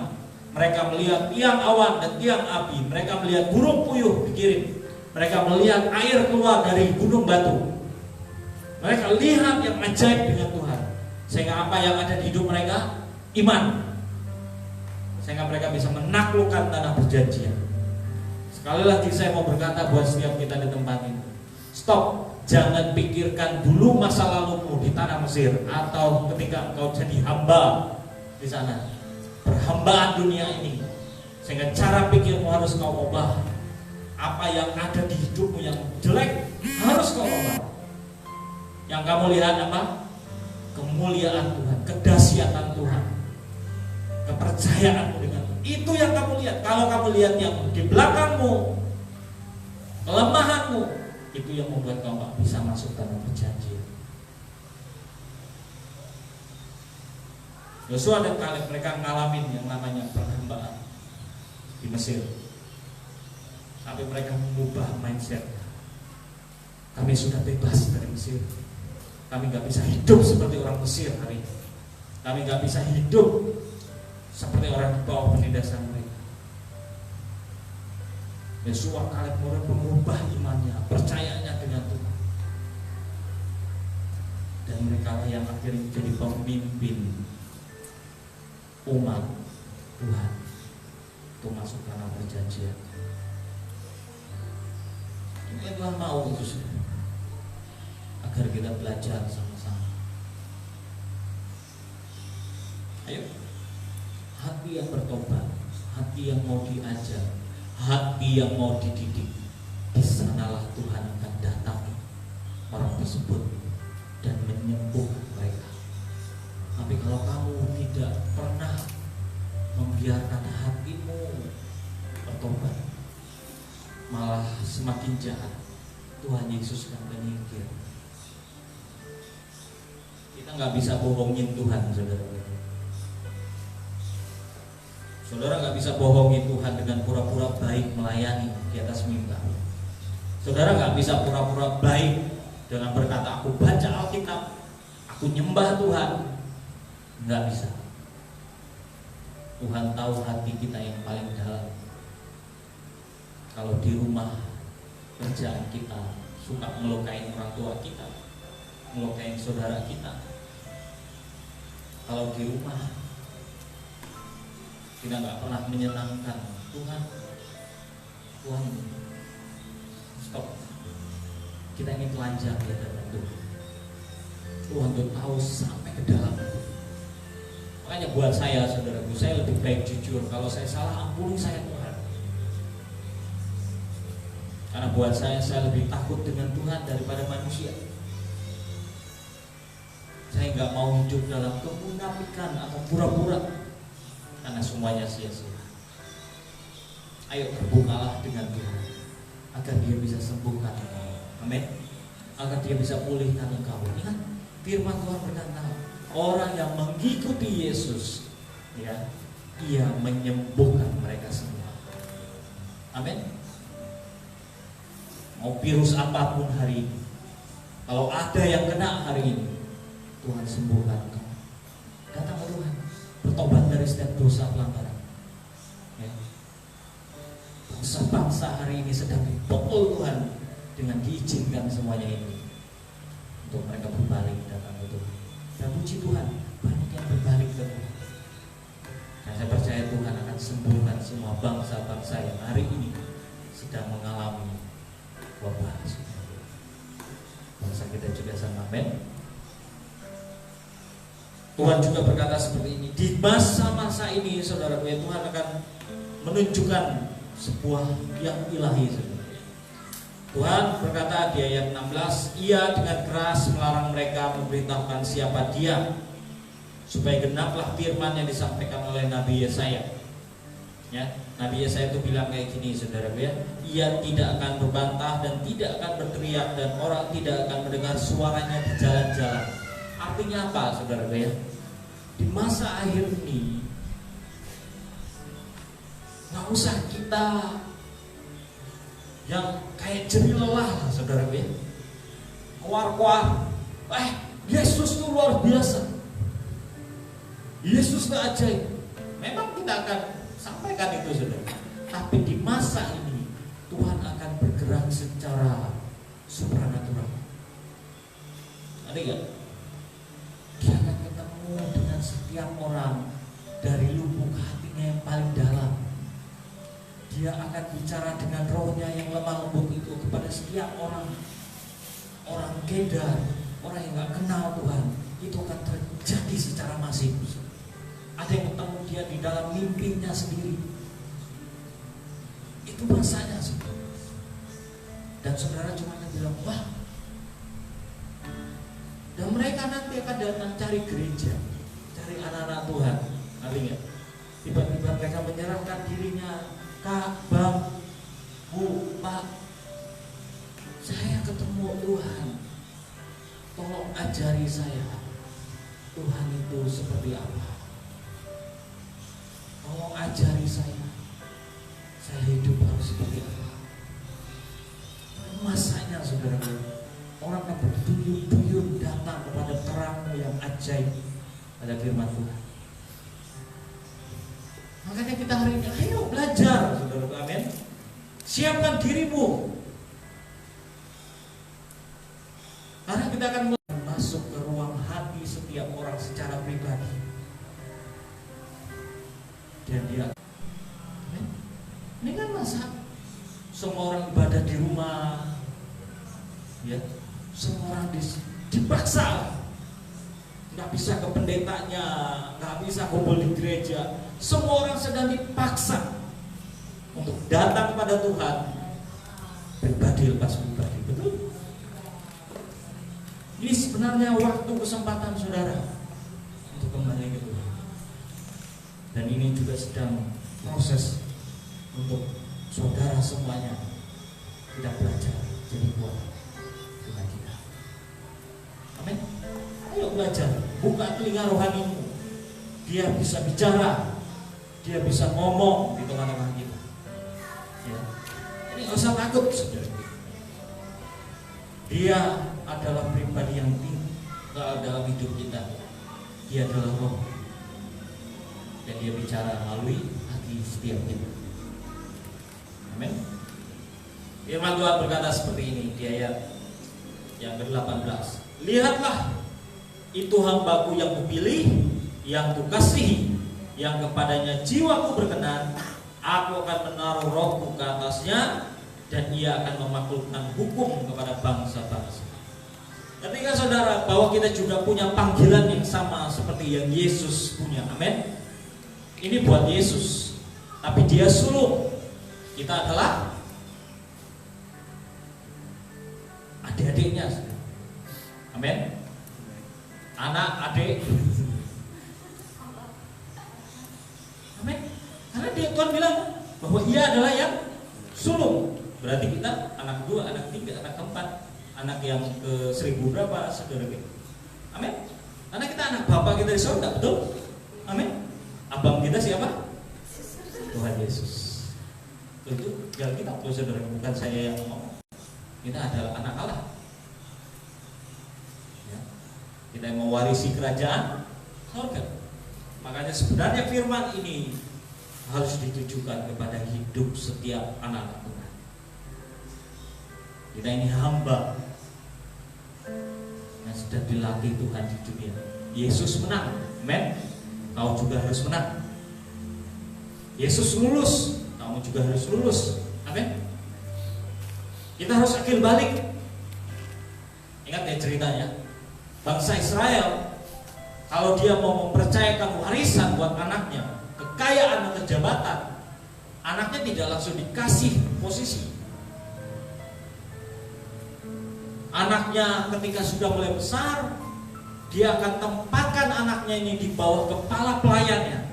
Mereka melihat tiang awan dan tiang api. Mereka melihat burung puyuh dikirim. Mereka melihat air keluar dari gunung batu. Mereka lihat yang ajaib dengan Tuhan. Sehingga apa yang ada di hidup mereka? Iman. Sehingga mereka bisa menaklukkan tanah perjanjian. Sekali lagi saya mau berkata buat setiap kita di tempat ini, stop. Jangan pikirkan dulu masa lalumu di tanah Mesir, atau ketika engkau jadi hamba di sana, perhambaan dunia ini, sehingga cara pikirmu harus kau ubah. Apa yang ada di hidupmu yang jelek harus kau ubah. Yang kamu lihat apa? Kemuliaan Tuhan, kedahsyatan Tuhan, kepercayaanmu dengan Tuhan. Itu yang kamu lihat. Kalau kamu lihat yang di belakangmu, kelemahanmu, itu yang membuat kau gak bisa masuk tanah perjanjian. Yosua dan Kaleb mereka ngalamin yang namanya perhambaan di Mesir, tapi mereka mengubah mindset. Kami sudah bebas dari Mesir. Kami gak bisa hidup seperti orang Mesir hari ini. Kami gak bisa hidup seperti orang di bawah penindasan mereka. Yosua, Kaleb mulai mengubah imannya, percayanya dengan Tuhan. Dan mereka yang akhirnya menjadi pemimpin umat Tuhan untuk masuk tanah perjanjian. Ini Tuhan mau itu, agar kita belajar sama-sama. Ayo, hati yang bertobat, hati yang mau diajar, hati yang mau dididik, di sanalah Tuhan akan datang orang tersebut dan menyembuhkan mereka. Tapi kalau kamu tidak pernah membiarkan hatimu bertobat, malah semakin jahat, Tuhan Yesus akan menyingkir. Kita nggak bisa bohongin Tuhan, saudara. Saudara nggak bisa bohongin Tuhan dengan pura-pura baik melayani di atas mimbar. Saudara nggak bisa pura-pura baik dengan berkata aku baca Alkitab, aku nyembah Tuhan. Nggak bisa. Tuhan tahu hati kita yang paling dalam. Kalau di rumah kerjaan kita suka melukai orang tua kita, melukai saudara kita. Kalau di rumah kita nggak pernah menyenangkan Tuhan, stop. Kita ingin telanjang di hadapan Tuhan. Tuhan tuh tahu sampai ke dalam. Makanya buat saya, saudaraku, saya lebih baik jujur. Kalau saya salah, ampuni saya Tuhan. Karena buat saya lebih takut dengan Tuhan daripada manusia. Saya nggak mau hidup dalam kemunafikan atau pura-pura, karena semuanya sia-sia. Ayo terbukalah dengan Tuhan, agar Dia bisa sembuhkan engkau. Amin. Agar Dia bisa pulihkan engkau. Ingat, firman Tuhan berkata, orang yang mengikuti Yesus, ya, Ia menyembuhkan mereka semua. Amin. Mau virus apapun hari ini, kalau ada yang kena hari ini, Tuhan sembuhkan engkau. Datang ke Tuhan, bertobat dari setiap dosa pelanggaran. Ya. Bangsa-bangsa hari ini sedang dipukul Tuhan dengan diizinkan semuanya ini, untuk mereka berbalik datang ke Tuhan. Dan puji Tuhan, banyak yang berbalik ke Tuhan. Dan saya percaya Tuhan akan sembuhkan semua bangsa-bangsa yang hari ini sedang mengalami wabah. Bangsa kita juga sama, amin. Tuhan juga berkata seperti ini, di masa-masa ini, saudara, ya, Tuhan akan menunjukkan sebuah yang ilahi, saudara. Tuhan berkata di ayat 16, Ia dengan keras melarang mereka memberitahukan siapa Dia, supaya genaplah firman yang disampaikan oleh Nabi Yesaya. Ya, Nabi Yesaya itu bilang kayak gini, saudara, ya, Ia tidak akan berbantah dan tidak akan berteriak, dan orang tidak akan mendengar suaranya di jalan-jalan. Artinya apa, saudara, ya? Di masa akhir ini nggak usah kita yang kayak jerih lelah, saudara, ya, keluar-keluar, Yesus itu luar biasa, Yesus itu ajaib. Memang kita akan sampaikan itu, saudara. Tapi di masa ini Tuhan akan bergerak secara supranatural. Ada nggak? Dia akan ketemu dengan setiap orang dari lubuk hatinya yang paling dalam. Dia akan bicara dengan rohnya yang lemah lembut itu kepada setiap orang kedar, orang yang gak kenal Tuhan. Itu akan terjadi secara masif. Ada yang ketemu dia di dalam mimpinya sendiri. Itu masanya, saudara. Dan saudara cuma akan bilang, wah. Dan mereka nanti akan datang cari gereja, cari anak-anak Tuhan. Nanti nggak? Tiba-tiba mereka menyerahkan dirinya, Kak, Bang, Bu, Pak, saya ketemu Tuhan, tolong ajari saya Tuhan itu seperti apa. Tolong ajari saya hidup harus seperti apa. Masanya, saudara, orang akan berduyun-duyun datang kepada terang yang ajaib pada firman Tuhan. Makanya kita hari ini ayo belajar, saudara, amin. Siapkan dirimu, karena kita akan masuk ke ruang hati setiap orang secara pribadi. Dan dia, amin. Ini kan masa semua orang ibadah di rumah, ya, semua orang dipaksa nggak bisa ke pendetanya, nggak bisa kumpul di gereja. Semua orang sedang dipaksa untuk datang pada Tuhan, pribadi lepas pribadi. Betul? Ini sebenarnya waktu kesempatan saudara untuk kembali ke Tuhan. Dan ini juga sedang proses untuk saudara semuanya kita belajar jadi kuat Tuhan kita. Amin. Ayo belajar, buka telinga rohanimu. Dia bisa bicara, dia bisa ngomong di tengah-tengah kita. Ya. Ini nggak usah takut, saudara. Dia adalah pribadi yang tinggal dalam hidup kita. Dia adalah Roh, dan dia bicara melalui hati setiap kita. Amin. Firman Tuhan berkata seperti ini di ayat yang ke-18. Lihatlah, itu hambaku yang kupilih, yang kukasihi, yang kepadanya jiwaku berkenan. Aku akan menaruh rohku ke atasnya, dan ia akan memaklukkan hukum kepada bangsa-bangsa. Ketika saudara bahwa kita juga punya panggilan yang sama seperti yang Yesus punya. Amin. Ini buat Yesus, tapi dia sulung. Kita adalah adik-adiknya. Amin. Anak, adik. Amin. Karena dia Tuhan bilang bahwa ia adalah yang sulung. Berarti kita anak kedua, anak ketiga, anak keempat, anak yang ke 1000 berapa, saudara kita. Amin. Karena kita anak Bapa kita di surga, betul? Amin. Abang kita siapa? Tuhan Yesus. Itu yang kita tahu, saudara, bukan saya yang ngomong. Kita adalah anak Allah. Ya. Kita yang mewarisi kerajaan surga. Makanya sebenarnya firman ini harus ditujukan kepada hidup setiap anak Tuhan. Kita ini hamba yang sedang dilatih Tuhan di dunia. Yesus menang, amen. Kau juga harus menang. Yesus lulus, kamu juga harus lulus, amin. Kita harus akil balik. Ingat ya ceritanya, bangsa Israel, kalau dia mau mempercayakan warisan buat anaknya, kekayaan atau jabatan, anaknya tidak langsung dikasih posisi. Anaknya ketika sudah mulai besar, dia akan tempatkan anaknya ini di bawah kepala pelayannya.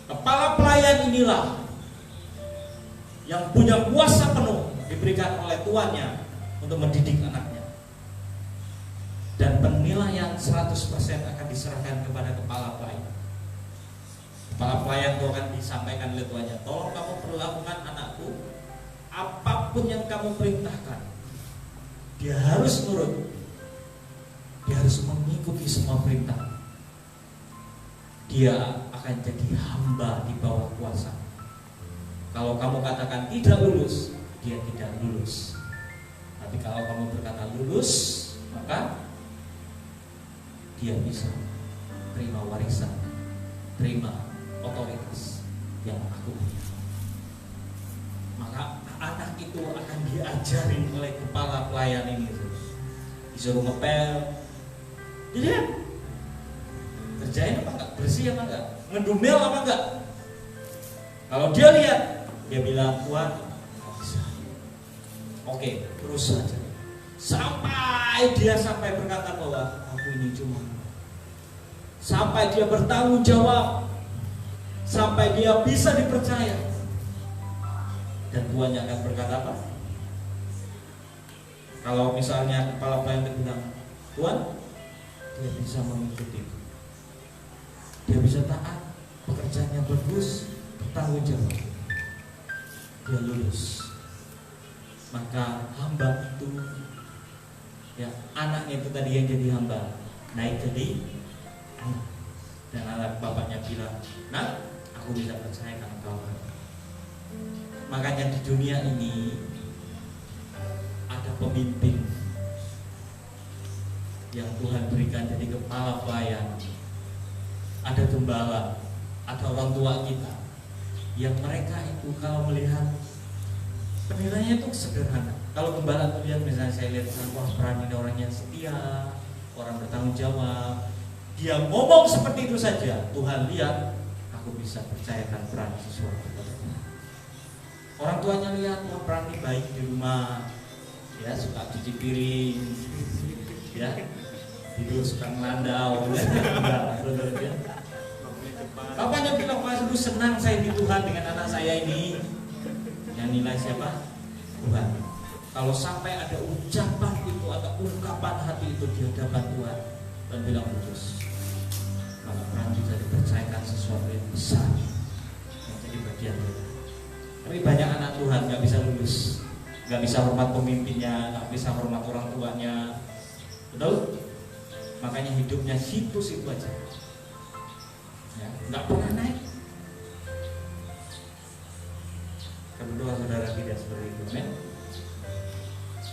Kepala pelayan inilah yang punya kuasa penuh diberikan oleh tuannya untuk mendidik anaknya. Dan penilaian 100% akan diserahkan kepada kepala pelayan. Kepala pelayan itu akan disampaikan oleh tuannya, tolong kamu perlakukan anakku, apapun yang kamu perintahkan, dia harus nurut. Dia harus mengikuti semua perintah. Dia akan jadi hamba di bawah kuasa. Kalau kamu katakan tidak lulus, dia tidak lulus. Tapi kalau kamu berkata lulus, maka dia bisa terima warisan, terima otoritas yang aku punya. Maka anak itu akan diajarin oleh kepala pelayan ini. Disuruh ngepel, dilihat kerjain apa enggak, bersih apa enggak, ngedumel apa enggak. Kalau dia lihat, dia bilang, Tuhan, bisa. Oke, terus saja. Sampai dia berkata bahwa aku ini cuma. Sampai dia bertanggung jawab, sampai dia bisa dipercaya. Dan tuannya akan berkata apa? Kalau misalnya kepala pelayan itu bilang, Tuhan, dia bisa mengikuti, dia bisa taat, pekerjaannya bagus, bertanggung jawab, dia lulus. Maka hamba itu, ya anaknya itu tadi yang jadi hamba, naik jadi anak. Dan anak bapaknya bilang, nah aku bisa percayakan kau. Makanya di dunia ini ada pemimpin yang Tuhan berikan jadi kepala pelayan, ada gembala, ada orang tua kita, yang mereka itu kalau melihat penilaiannya itu sederhana. Kalau gembala melihat, misalnya saya lihat, wah Pran ini orangnya setia, orang bertanggung jawab. Dia ngomong seperti itu saja, Tuhan lihat, aku bisa percayakan peran sesuatu kepadanya. Orang tuanya lihat, wah peran ini baik di rumah, ya suka cuci piring, ya tidur suka ngelandau. Bapaknya bilang, waduh senang saya di Tuhan dengan anak saya ini. Yang nilai siapa? Tuhan. Kalau sampai ada ucapan itu atau ungkapan hati itu di hadapan Tuhan dan bilang putus, maka peran bisa dipercayakan sesuatu yang besar yang jadi bagian kita. Tapi banyak anak Tuhan nggak bisa lulus, nggak bisa hormat pemimpinnya, nggak bisa hormat orang tuanya, betul? Makanya hidupnya situ-situ aja, ya, nggak pernah naik. Berdoa saudara tidak seperti itu, men.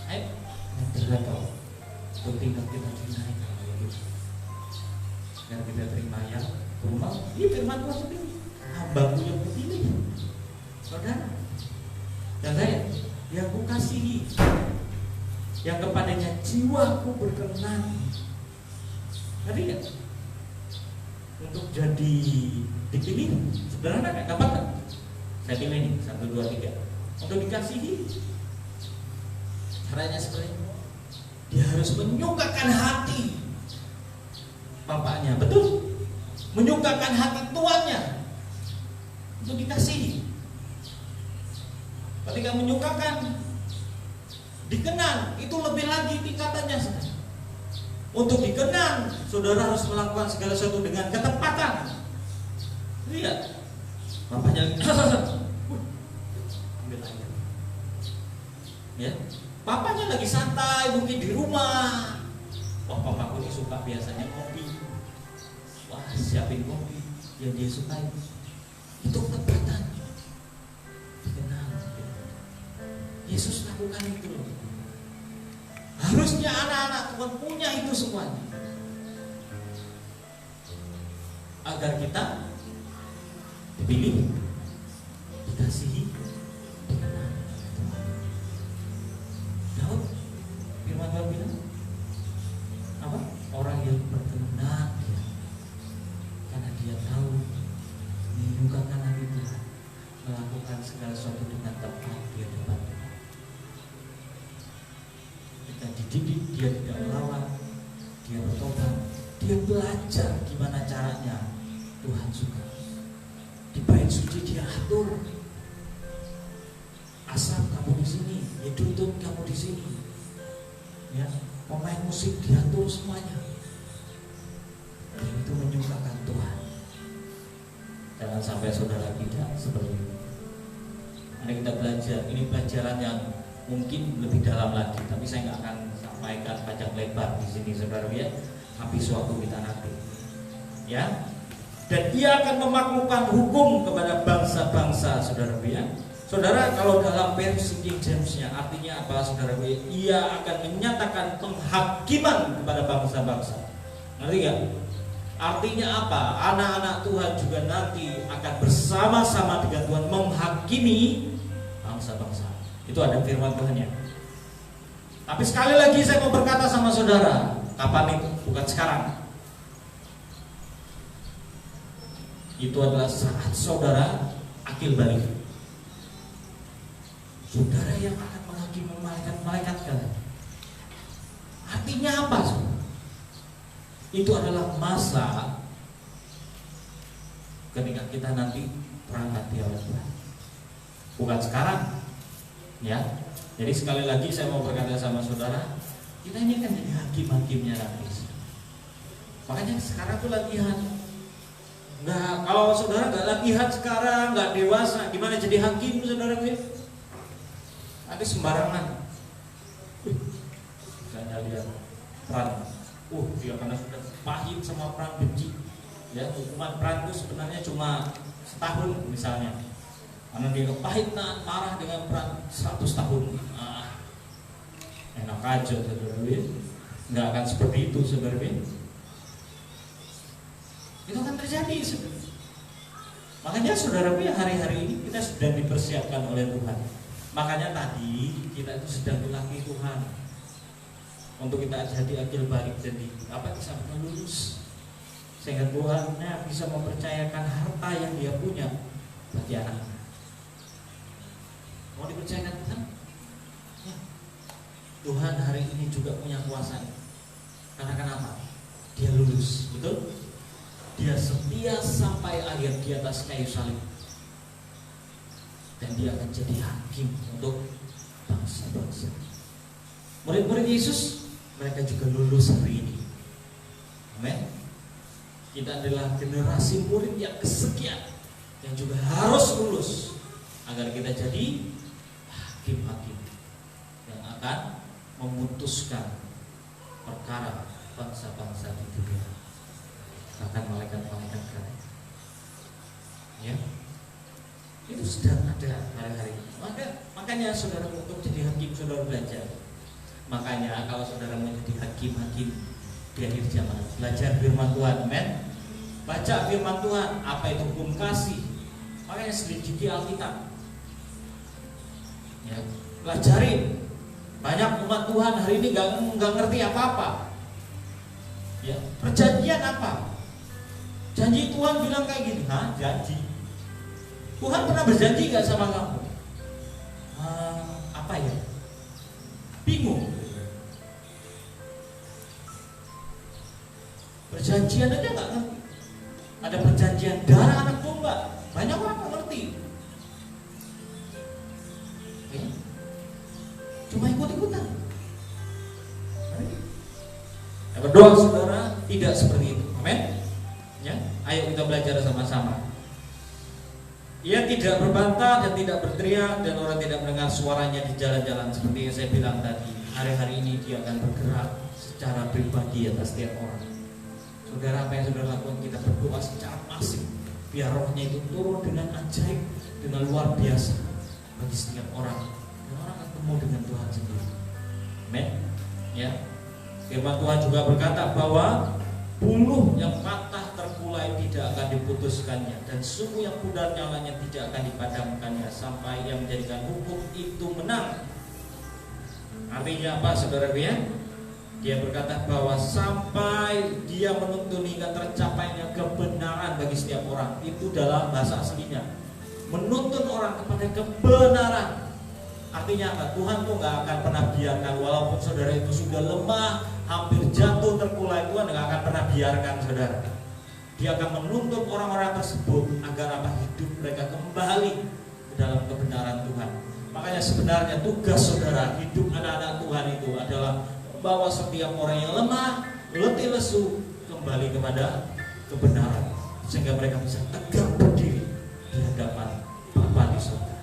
Ayo, yang tahu, penting kita naik, dan kita terima ya, rumah. Ini firman Tuhan sendiri, hambaku yang terpilih, saudara. Dan saya, yang ku kasihi, yang kepadanya jiwaku berkenan. Ngerti nggak? Untuk jadi dipilih, sederhana nggak? Gampang nggak? Saya pilih nih, 1, 2, 3. Untuk dikasihi, caranya seperti ini. Dia harus menyukakan hati bapaknya, betul? Menyukakan hati tuannya untuk dikasihi. Ketika menyukakan, dikenang, itu lebih lagi tingkatannya. Untuk dikenang, saudara harus melakukan segala sesuatu dengan ketepatan. Lihat, bapaknya ambil air, ya. Papanya lagi santai mungkin di rumah. Wah, papaku ini suka biasanya kopi. Wah, siapin kopi yang dia sukai. Itu ketepatan. Dikenal. Yesus lakukan itu loh. Harusnya anak-anak Tuhan punya itu semuanya, agar kita dipilih, dikasihi, dikenal. Daud, firman Tuhan bilang apa? Orang yang berkenan dia, karena dia tahu menyukakan hati Tuhan, melakukan segala sesuatu dengan tepat di hadapan Tuhan. Kita dididik, dia tidak melawan, dia bertobat, dia belajar gimana caranya Tuhan suka. Di bait suci dia atur. Asap kamu di sini, Yedutun kamu di sini. Ya, pemain musik diatur semuanya. Dan itu menyukakan Tuhan. Jangan sampai saudara tidak seperti itu. Mari kita belajar. Ini pelajaran yang mungkin lebih dalam lagi, tapi saya nggak akan sampaikan panjang lebar di sini, saudara ya. Habis waktu kita nanti. Ya. Dan ia akan memaklumkan hukum kepada bangsa-bangsa, saudara ya. Saudara, kalau dalam versi King James-nya artinya apa, saudara ya? Ia akan menyatakan penghakiman kepada bangsa-bangsa. Ngerti gak? Artinya apa? Anak-anak Tuhan juga nanti akan bersama-sama dengan Tuhan menghakimi bangsa-bangsa. Itu ada firman Tuhannya. Tapi sekali lagi saya mau berkata sama saudara, kapan itu? Bukan sekarang. Itu adalah saat saudara akil balik. Saudara yang akan menghakimi malaikat-malaikat kalian. Artinya apa? Itu adalah masa ketika kita nanti berangkat di oleh Tuhan. Bukan sekarang, ya. Jadi sekali lagi saya mau berkata sama saudara, kita ini kan jadi hakim-hakimnya nanti. Makanya sekarang tuh latihan. Nah, kalau saudara nggak latihan sekarang, nggak dewasa, gimana jadi hakim, saudara gue? Nanti sembarangan. Saya lihat peran, dia karena sudah pahit sama peran benci. Ya, hukuman peran itu sebenarnya cuma setahun misalnya. Karena dia pahit, marah dengan peran 100 tahun. Enak aja, saudara gue. Nggak akan seperti itu, saudara gue. Itu akan terjadi sebenarnya. Makanya saudara punya hari-hari ini kita sedang dipersiapkan oleh Tuhan. Makanya tadi kita itu sedang dilatih Tuhan. untuk kita jadi akil balik dan bisa lulus, sehingga Tuhannya bisa mempercayakan harta yang dia punya bagi anak-anak. Mau dipercayakan Tuhan? Ya. Tuhan hari ini juga punya kuasa. Karena kenapa? Dia lulus, betul? Dia setia sampai akhir di atas kayu salib. Dan dia akan jadi hakim untuk bangsa-bangsa. Murid-murid Yesus, mereka juga lulus hari ini. Amin. Kita adalah generasi murid yang kesekian yang juga harus lulus agar kita jadi hakim-hakim yang akan memutuskan perkara bangsa-bangsa di dunia, bahkan malaikat-malaikat kan. Ya, itu sedang ada hari-hari. Makanya saudara untuk jadi hakim, saudara belajar. Makanya kalau saudara mau jadi hakim-hakim di akhir zaman, belajar firman Tuhan, amen. Baca firman Tuhan, apa itu hukum kasih. Makanya selidiki Alkitab. Ya, pelajarin. Banyak umat Tuhan hari ini nggak ngerti apa-apa. Ya, perjanjian apa? Janji Tuhan bilang kayak gini, janji. Tuhan pernah berjanji nggak sama kamu? Apa ya? Bingung. Perjanjian aja nggak ngerti. Ada perjanjian darah anak domba. Banyak orang nggak ngerti. Ya. Cuma ikut-ikutan. Berdoa saudara tidak seperti itu. Amin. Ya, ayo kita belajar sama-sama. Ia tidak berbantah dan tidak berteriak, dan orang tidak mendengar suaranya di jalan-jalan. Seperti yang saya bilang tadi, hari-hari ini dia akan bergerak secara pribadi atas setiap orang. Saudara, apa yang saudara lakukan? Kita berdoa secara masif, biar rohnya itu turun dengan ajaib, dengan luar biasa bagi setiap orang, dan orang ketemu dengan Tuhan sendiri. Amin. Ya. Firman Tuhan juga berkata bahwa buluh yang patah terkulai tidak akan diputuskannya, dan sumur yang pudar nyalanya tidak akan dipadamkannya, sampai yang menjadikan hukum itu menang. Artinya apa, saudaraku ya? Dia berkata bahwa sampai dia menuntun hingga tercapainya kebenaran bagi setiap orang. Itu dalam bahasa aslinya, menuntun orang kepada kebenaran. Artinya apa? Tuhan tuh gak akan pernah biarkan, walaupun saudara itu sudah lemah, hampir jatuh terkulai, Tuhan gak akan pernah biarkan saudara. Dia akan menuntun orang-orang tersebut agar apa? Hidup mereka kembali ke dalam kebenaran Tuhan. Makanya sebenarnya tugas saudara, hidup anak-anak Tuhan itu adalah membawa setiap orang yang lemah, letih lesu kembali kepada kebenaran, sehingga mereka bisa tegak berdiri di hadapan Bapa di surga.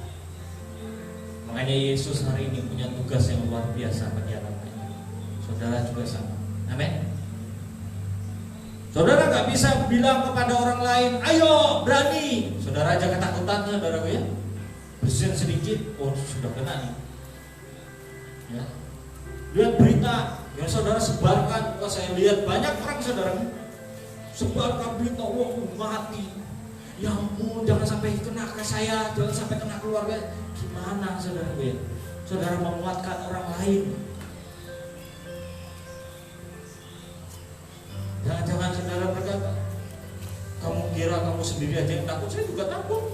Makanya Yesus hari ini punya tugas yang luar biasa bagi anak-anaknya. Saudara juga sama. Amin. Saudara gak bisa bilang kepada orang lain, ayo berani. Saudara aja ketakutan, saudaraku ya. Bersin sedikit, oh sudah kena nih. Ya. Lihat berita yang saudara sebarkan. Kalau saya lihat banyak orang saudara sebarkan berita, wah mati. Ya ampun, jangan sampai kena ke saya, jangan sampai kena keluarga. Gimana saudara ya? Saudara menguatkan orang lain. Jangan-jangan saudara berkata, kamu kira kamu sendiri aja yang takut, saya juga takut.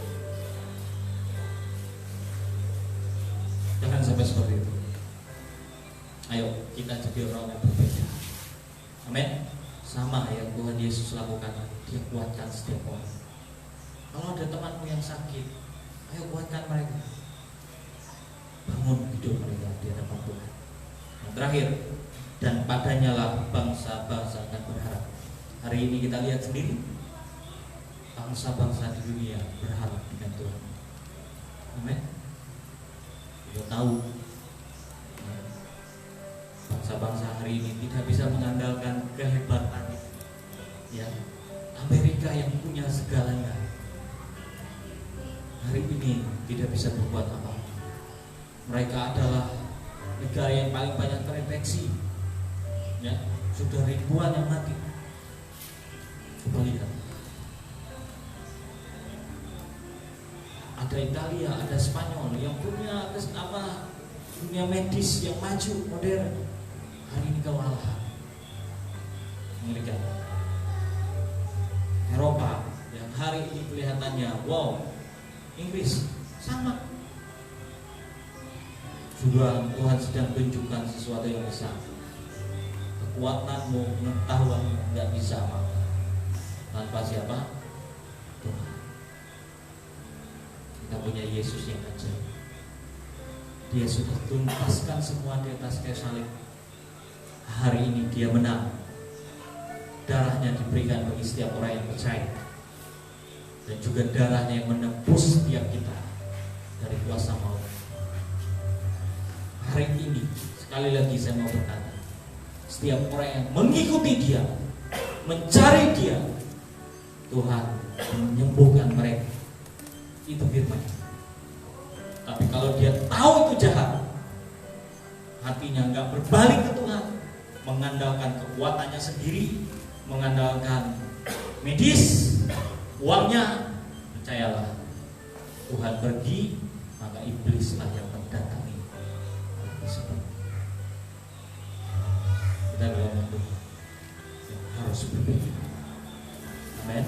Jangan sampai seperti itu. Ayo kita jadi orang yang berbeda. Amin. Sama yang Tuhan Yesus lakukan, dia kuatkan setiap orang. Kalau ada temanmu yang sakit, ayo kuatkan mereka. Bangun hidup mereka di hadapan Tuhan. Yang terakhir, dan padanya lah bangsa-bangsa akan berharap. Hari ini kita lihat sendiri, bangsa-bangsa di dunia berharap dengan Tuhan. Amin. Kita tahu bangsa-bangsa hari ini tidak bisa mengandalkan kehebatan. Ya, Amerika yang punya segalanya hari ini tidak bisa berbuat apa. Mereka adalah negara yang paling banyak terinfeksi. Ya, sudah ribuan yang mati. Coba lihat. Ada Italia, ada Spanyol yang punya dunia medis yang maju, modern. Hari ini kewalahan. Mengerikan. Eropa yang hari ini kelihatannya wow, Inggris sama. Juga Tuhan sedang tunjukkan sesuatu yang besar. Kekuatanmu, pengetahuanmu nggak bisa tanpa siapa? Tuhan. Kita punya Yesus yang ajaib. Dia sudah tuntaskan semua di atas kayu salib. Hari ini dia menang. Darahnya diberikan bagi setiap orang yang percaya. Dan juga darahnya yang menebus setiap kita dari kuasa maut. Hari ini sekali lagi saya mau berkata, setiap orang yang mengikuti dia, mencari dia, Tuhan menyembuhkan mereka. Itu firman. Tapi kalau dia tahu itu jahat, hatinya enggak berbalik ke Tuhan, mengandalkan kekuatannya sendiri, mengandalkan medis, uangnya, percayalah, Tuhan pergi, maka iblislah yang mendatangi. Kita dalam bentuk yang harus berbeda. Amin.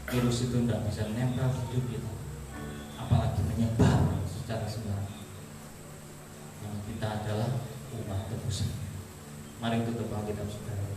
Virus itu tidak bisa menempel hidup kita, apalagi menyebar secara sembarangan. Karena kita adalah umat tebusan. Mari tutup Alkitab saudara.